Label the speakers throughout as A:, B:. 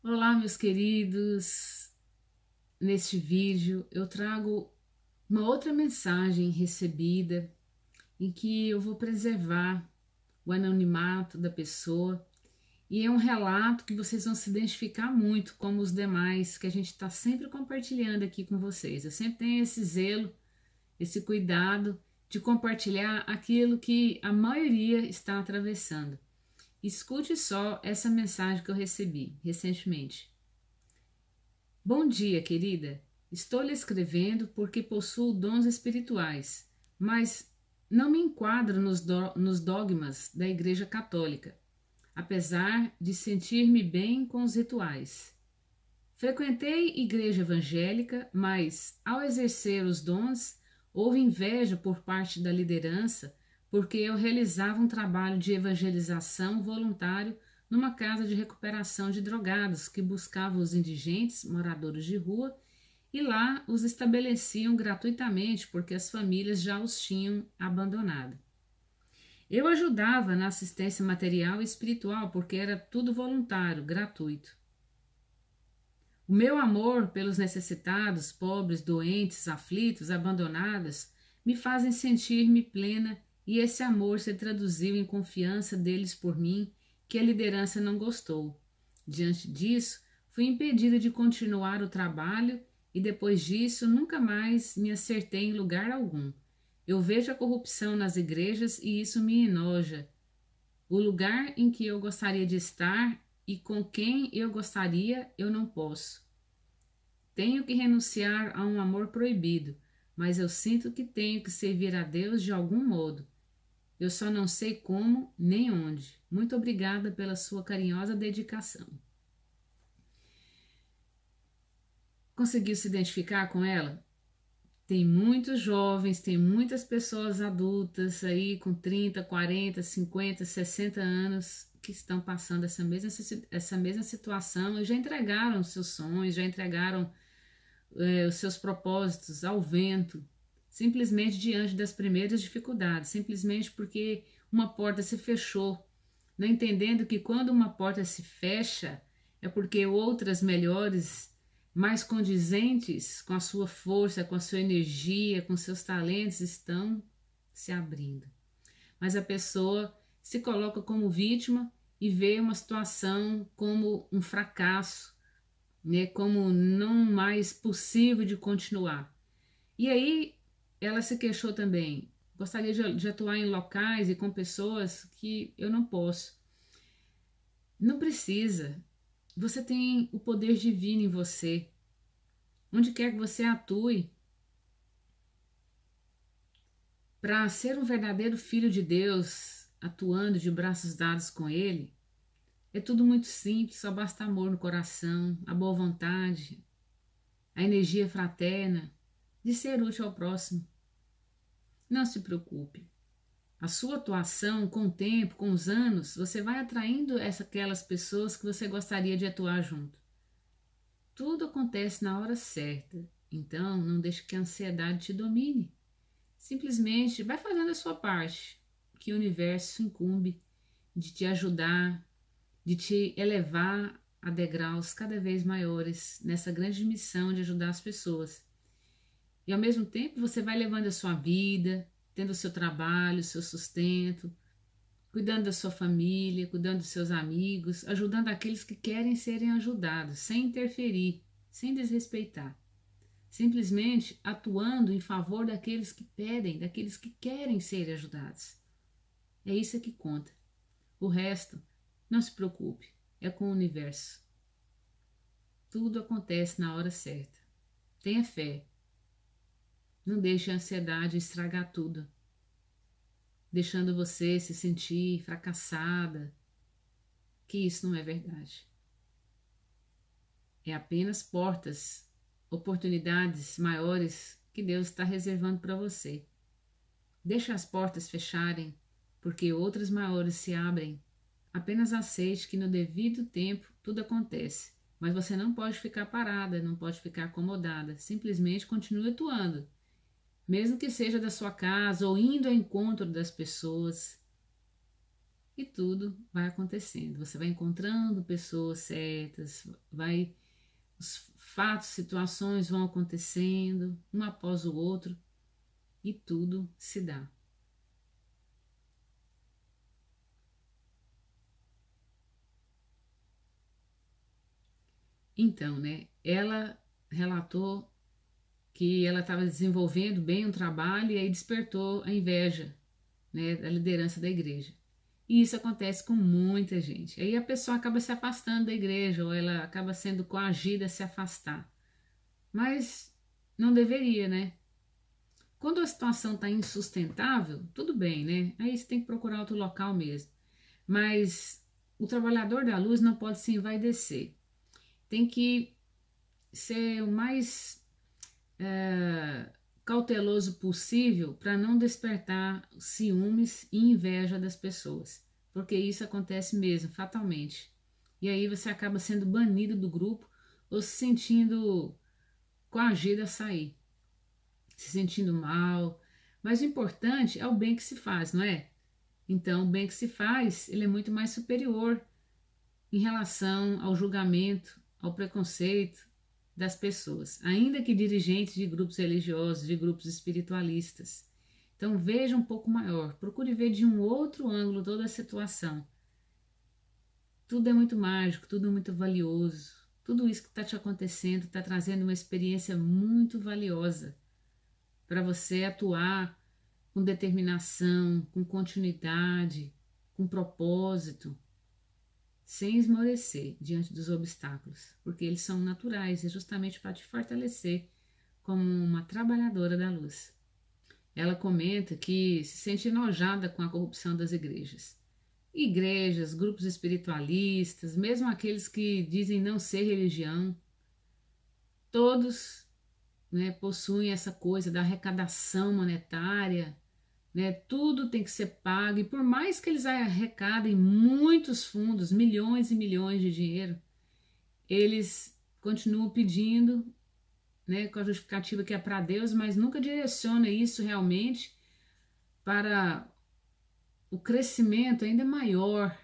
A: Olá, meus queridos. Neste vídeo eu trago uma outra mensagem recebida em que eu vou preservar o anonimato da pessoa e é um relato que vocês vão se identificar muito como os demais que a gente está sempre compartilhando aqui com vocês. Eu sempre tenho esse zelo, esse cuidado de compartilhar aquilo que a maioria está atravessando. Escute só essa mensagem que eu recebi recentemente. Bom dia, querida. Estou lhe escrevendo porque possuo dons espirituais, mas não me enquadro nos dogmas da Igreja Católica, apesar de sentir-me bem com os rituais. Frequentei igreja evangélica, mas ao exercer os dons, houve inveja por parte da liderança porque eu realizava um trabalho de evangelização voluntário numa casa de recuperação de drogados que buscava os indigentes, moradores de rua, e lá os estabeleciam gratuitamente porque as famílias já os tinham abandonado. Eu ajudava na assistência material e espiritual porque era tudo voluntário, gratuito. O meu amor pelos necessitados, pobres, doentes, aflitos, abandonados, me fazem sentir-me plena e esse amor se traduziu em confiança deles por mim, que a liderança não gostou. Diante disso, fui impedida de continuar o trabalho e depois disso nunca mais me acertei em lugar algum. Eu vejo a corrupção nas igrejas e isso me enoja. O lugar em que eu gostaria de estar e com quem eu gostaria, eu não posso. Tenho que renunciar a um amor proibido, mas eu sinto que tenho que servir a Deus de algum modo. Eu só não sei como nem onde. Muito obrigada pela sua carinhosa dedicação. Conseguiu se identificar com ela? Tem muitos jovens, tem muitas pessoas adultas aí com 30, 40, 50, 60 anos que estão passando essa mesma situação e já entregaram seus sonhos, já entregaram os seus propósitos ao vento, simplesmente diante das primeiras dificuldades, simplesmente porque uma porta se fechou, não entendendo que quando uma porta se fecha é porque outras melhores, mais condizentes com a sua força, com a sua energia, com seus talentos estão se abrindo. Mas a pessoa se coloca como vítima e vê uma situação como um fracasso, né, como não mais possível de continuar. E aí ela se queixou também. Gostaria de atuar em locais e com pessoas que eu não posso. Não precisa. Você tem o poder divino em você. Onde quer que você atue, para ser um verdadeiro filho de Deus, atuando de braços dados com Ele, é tudo muito simples, só basta amor no coração, a boa vontade, a energia fraterna, de ser útil ao próximo. Não se preocupe. A sua atuação, com o tempo, com os anos, você vai atraindo aquelas pessoas que você gostaria de atuar junto. Tudo acontece na hora certa, então não deixe que a ansiedade te domine. Simplesmente vai fazendo a sua parte, que o universo incumbe de te ajudar, de te elevar a degraus cada vez maiores nessa grande missão de ajudar as pessoas. E ao mesmo tempo você vai levando a sua vida, tendo o seu trabalho, o seu sustento, cuidando da sua família, cuidando dos seus amigos, ajudando aqueles que querem serem ajudados, sem interferir, sem desrespeitar. Simplesmente atuando em favor daqueles que pedem, daqueles que querem ser ajudados. É isso que conta. O resto, não se preocupe, é com o universo. Tudo acontece na hora certa. Tenha fé. Não deixe a ansiedade estragar tudo, deixando você se sentir fracassada, que isso não é verdade. É apenas portas, oportunidades maiores que Deus está reservando para você. Deixe as portas fecharem, porque outras maiores se abrem. Apenas aceite que no devido tempo tudo acontece, mas você não pode ficar parada, não pode ficar acomodada, simplesmente continue atuando. Mesmo que seja da sua casa ou indo ao encontro das pessoas, e tudo vai acontecendo. Você vai encontrando pessoas certas, os fatos, situações vão acontecendo, um após o outro, e tudo se dá. Então, né, ela relatou que ela estava desenvolvendo bem um trabalho e aí despertou a inveja, né, da liderança da igreja. E isso acontece com muita gente. Aí a pessoa acaba se afastando da igreja ou ela acaba sendo coagida a se afastar. Mas não deveria, né? Quando a situação está insustentável, tudo bem, né? Aí você tem que procurar outro local mesmo. Mas o trabalhador da luz não pode se envaidecer. Tem que ser o mais cauteloso possível para não despertar ciúmes e inveja das pessoas, porque isso acontece mesmo, fatalmente. E aí você acaba sendo banido do grupo ou se sentindo coagido a sair, se sentindo mal. Mas o importante é o bem que se faz, não é? Então, o bem que se faz, ele é muito mais superior em relação ao julgamento, ao preconceito das pessoas, ainda que dirigentes de grupos religiosos, de grupos espiritualistas. Então veja um pouco maior, procure ver de um outro ângulo toda a situação. Tudo é muito mágico, tudo é muito valioso. Tudo isso que está te acontecendo está trazendo uma experiência muito valiosa para você atuar com determinação, com continuidade, com propósito, sem esmorecer diante dos obstáculos, porque eles são naturais, é justamente para te fortalecer como uma trabalhadora da luz. Ela comenta que se sente enojada com a corrupção das igrejas. Igrejas, grupos espiritualistas, mesmo aqueles que dizem não ser religião, todos, né, possuem essa coisa da arrecadação monetária, né? Tudo tem que ser pago, e por mais que eles arrecadem muitos fundos, milhões e milhões de dinheiro, eles continuam pedindo, né, com a justificativa que é para Deus, mas nunca direciona isso realmente para o crescimento ainda maior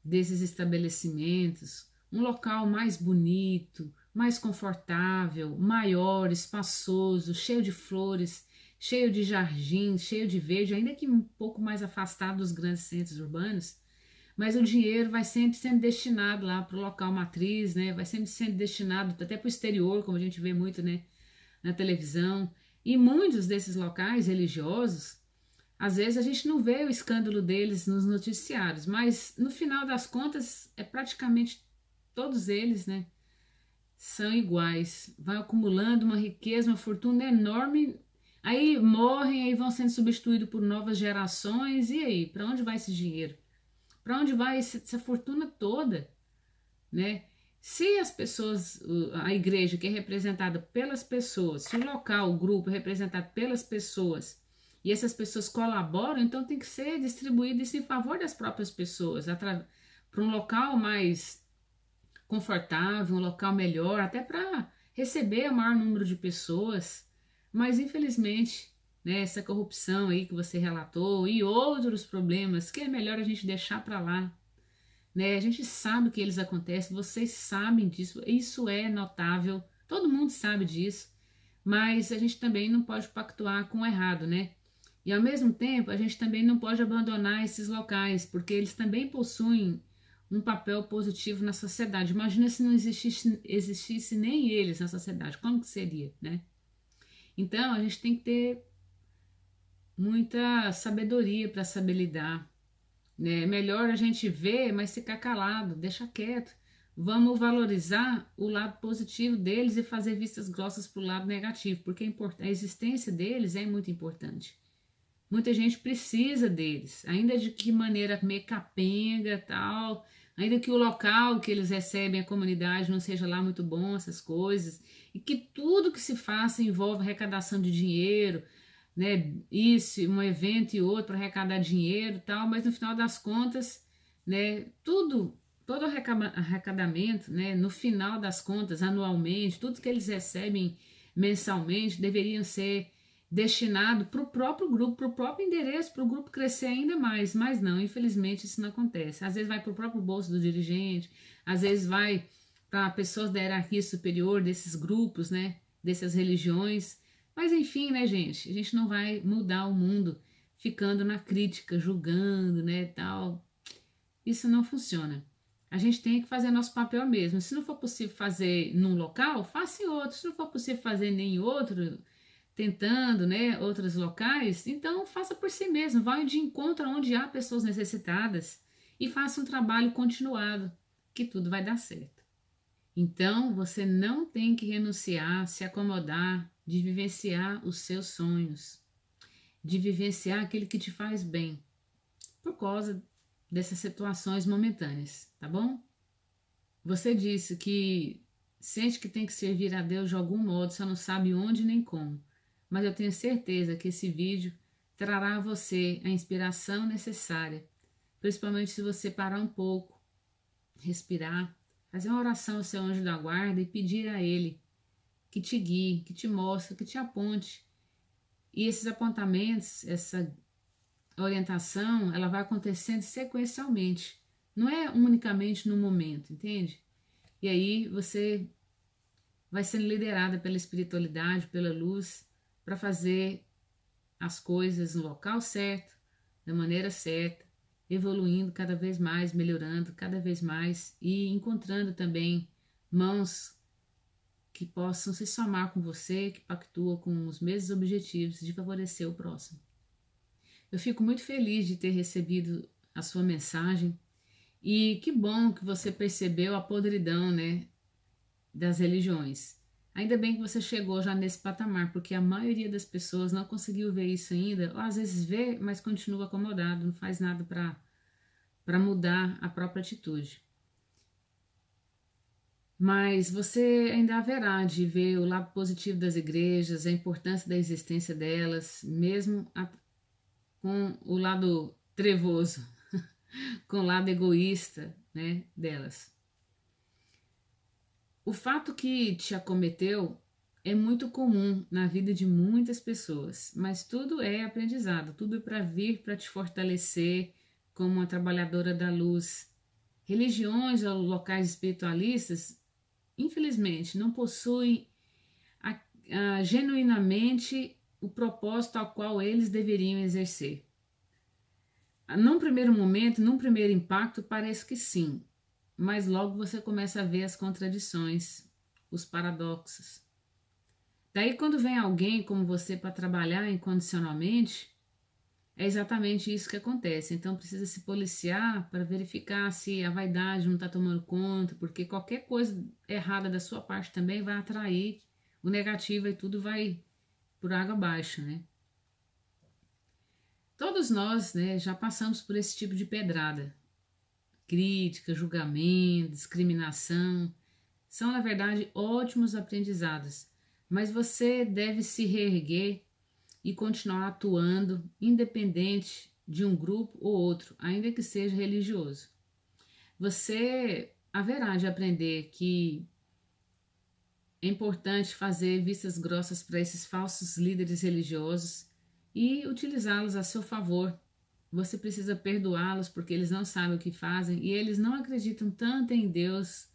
A: desses estabelecimentos, um local mais bonito, mais confortável, maior, espaçoso, cheio de flores, cheio de jardins, cheio de verde, ainda que um pouco mais afastado dos grandes centros urbanos, mas o dinheiro vai sempre sendo destinado lá para o local matriz, né? Vai sempre sendo destinado até para o exterior, como a gente vê muito, né, na televisão. E muitos desses locais religiosos, às vezes a gente não vê o escândalo deles nos noticiários, mas no final das contas é praticamente todos eles, né, são iguais. Vai acumulando uma riqueza, uma fortuna enorme, aí morrem, aí vão sendo substituídos por novas gerações, e aí, para onde vai esse dinheiro? Para onde vai essa fortuna toda, né? Se as pessoas, a igreja que é representada pelas pessoas, se o local, o grupo é representado pelas pessoas e essas pessoas colaboram, então tem que ser distribuído isso em favor das próprias pessoas, para um local mais confortável, um local melhor, até para receber o maior número de pessoas. Mas infelizmente, né, essa corrupção aí que você relatou e outros problemas que é melhor a gente deixar para lá, né? A gente sabe que eles acontecem, vocês sabem disso, isso é notável, todo mundo sabe disso, mas a gente também não pode pactuar com o errado, né? E ao mesmo tempo, a gente também não pode abandonar esses locais, porque eles também possuem um papel positivo na sociedade. Imagina se não existisse nem eles na sociedade, como que seria, né? Então, a gente tem que ter muita sabedoria para saber lidar, né? É melhor a gente ver, mas ficar calado, deixa quieto. Vamos valorizar o lado positivo deles e fazer vistas grossas para o lado negativo, porque a existência deles é muito importante. Muita gente precisa deles, ainda de que maneira meio capenga, tal, ainda que o local que eles recebem, a comunidade, não seja lá muito bom, essas coisas, e que tudo que se faça envolve arrecadação de dinheiro, né? Isso, um evento e outro para arrecadar dinheiro, tal, mas no final das contas, né? Todo arrecadamento, né? No final das contas, anualmente, tudo que eles recebem mensalmente deveriam ser destinado para o próprio grupo, para o próprio endereço, para o grupo crescer ainda mais. Mas não, infelizmente isso não acontece. Às vezes vai para o próprio bolso do dirigente, às vezes vai para pessoas da hierarquia superior desses grupos, né, dessas religiões. Mas enfim, né, gente, a gente não vai mudar o mundo ficando na crítica, julgando, né, tal. Isso não funciona. A gente tem que fazer nosso papel mesmo. Se não for possível fazer num local, faça em outro. Se não for possível fazer nem em outro, tentando, né, outros locais, então faça por si mesmo. Vá de encontro onde há pessoas necessitadas e faça um trabalho continuado, que tudo vai dar certo. Então, você não tem que renunciar, se acomodar, de vivenciar os seus sonhos, de vivenciar aquilo que te faz bem, por causa dessas situações momentâneas, tá bom? Você disse que sente que tem que servir a Deus de algum modo, só não sabe onde nem como. Mas eu tenho certeza que esse vídeo trará a você a inspiração necessária, principalmente se você parar um pouco, respirar, fazer uma oração ao seu anjo da guarda e pedir a ele que te guie, que te mostre, que te aponte. E esses apontamentos, essa orientação, ela vai acontecendo sequencialmente, não é unicamente no momento, entende? E aí você vai sendo liderada pela espiritualidade, pela luz, para fazer as coisas no local certo, da maneira certa, evoluindo cada vez mais, melhorando cada vez mais e encontrando também mãos que possam se somar com você, que pactuam com os mesmos objetivos de favorecer o próximo. Eu fico muito feliz de ter recebido a sua mensagem e que bom que você percebeu a podridão, né, das religiões. Ainda bem que você chegou já nesse patamar, porque a maioria das pessoas não conseguiu ver isso ainda, ou às vezes vê, mas continua acomodado, não faz nada para mudar a própria atitude. Mas você ainda haverá de ver o lado positivo das igrejas, a importância da existência delas, mesmo com o lado trevoso, com o lado egoísta, né, delas. O fato que te acometeu é muito comum na vida de muitas pessoas, mas tudo é aprendizado, tudo é para vir para te fortalecer como uma trabalhadora da luz. Religiões ou locais espiritualistas, infelizmente, não possuem genuinamente o propósito ao qual eles deveriam exercer. Num primeiro momento, num primeiro impacto, parece que sim, mas logo você começa a ver as contradições, os paradoxos. Daí, quando vem alguém como você para trabalhar incondicionalmente, é exatamente isso que acontece. Então, precisa se policiar para verificar se a vaidade não está tomando conta, porque qualquer coisa errada da sua parte também vai atrair o negativo e tudo vai por água abaixo, né? Todos nós, né, já passamos por esse tipo de pedrada. Crítica, julgamento, discriminação, são na verdade ótimos aprendizados, mas você deve se reerguer e continuar atuando independente de um grupo ou outro, ainda que seja religioso. Você haverá de aprender que é importante fazer vistas grossas para esses falsos líderes religiosos e utilizá-los a seu favor. Você precisa perdoá-los porque eles não sabem o que fazem e eles não acreditam tanto em Deus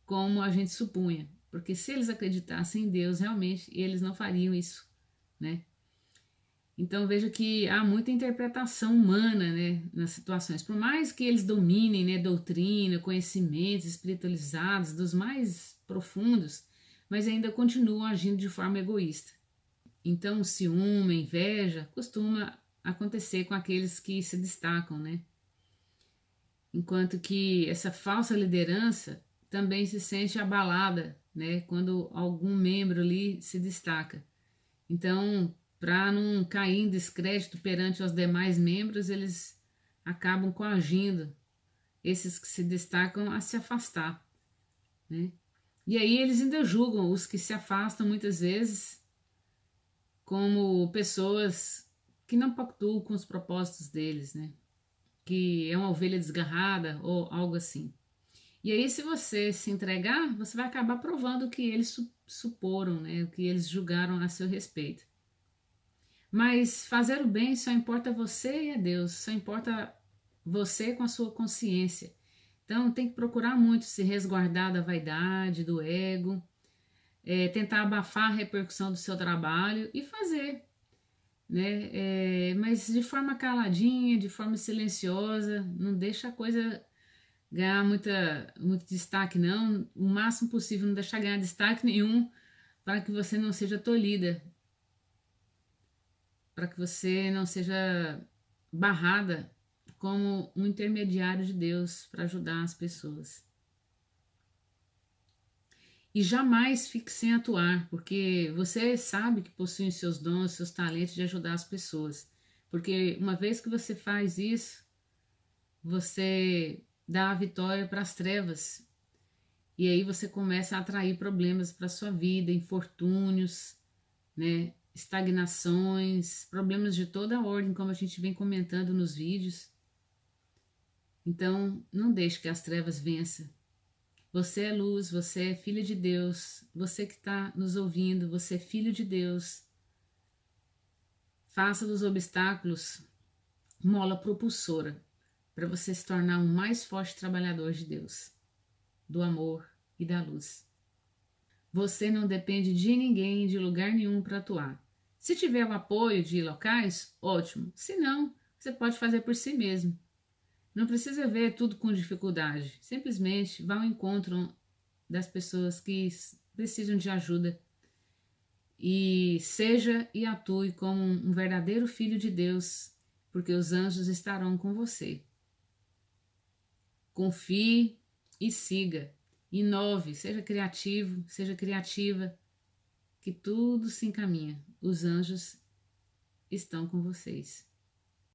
A: como a gente supunha. Porque se eles acreditassem em Deus, realmente, eles não fariam isso, né? Então veja que há muita interpretação humana, né, nas situações. Por mais que eles dominem, né, doutrina, conhecimentos espiritualizados dos mais profundos, mas ainda continuam agindo de forma egoísta. Então o ciúme, a inveja costuma acontecer com aqueles que se destacam, né? Enquanto que essa falsa liderança também se sente abalada, né, quando algum membro ali se destaca. Então, para não cair em descrédito perante os demais membros, eles acabam coagindo esses que se destacam a se afastar, né? E aí eles ainda julgam os que se afastam muitas vezes como pessoas que não pactuam com os propósitos deles, né? Que é uma ovelha desgarrada ou algo assim. E aí, se você se entregar, você vai acabar provando o que eles suporam, né? O que eles julgaram a seu respeito. Mas fazer o bem só importa você e a Deus, só importa você com a sua consciência. Então tem que procurar muito se resguardar da vaidade, do ego, tentar abafar a repercussão do seu trabalho e fazer, né? Mas de forma caladinha, de forma silenciosa, não deixa a coisa ganhar muito destaque, não. O máximo possível, não deixar ganhar destaque nenhum, para que você não seja tolhida, para que você não seja barrada como um intermediário de Deus para ajudar as pessoas. E jamais fique sem atuar, porque você sabe que possui os seus dons, seus talentos de ajudar as pessoas. Porque uma vez que você faz isso, você dá a vitória para as trevas. E aí você começa a atrair problemas para sua vida, infortúnios, né? Estagnações, problemas de toda a ordem, como a gente vem comentando nos vídeos. Então, não deixe que as trevas vençam. Você é luz, você é filha de Deus, você que está nos ouvindo, você é filho de Deus. Faça dos obstáculos mola propulsora para você se tornar um mais forte trabalhador de Deus, do amor e da luz. Você não depende de ninguém, de lugar nenhum para atuar. Se tiver o apoio de locais, ótimo. Se não, você pode fazer por si mesmo. Não precisa ver tudo com dificuldade. Simplesmente vá ao encontro das pessoas que precisam de ajuda e seja e atue como um verdadeiro filho de Deus, porque os anjos estarão com você. Confie e siga. Inove, seja criativo, seja criativa, que tudo se encaminha. Os anjos estão com vocês.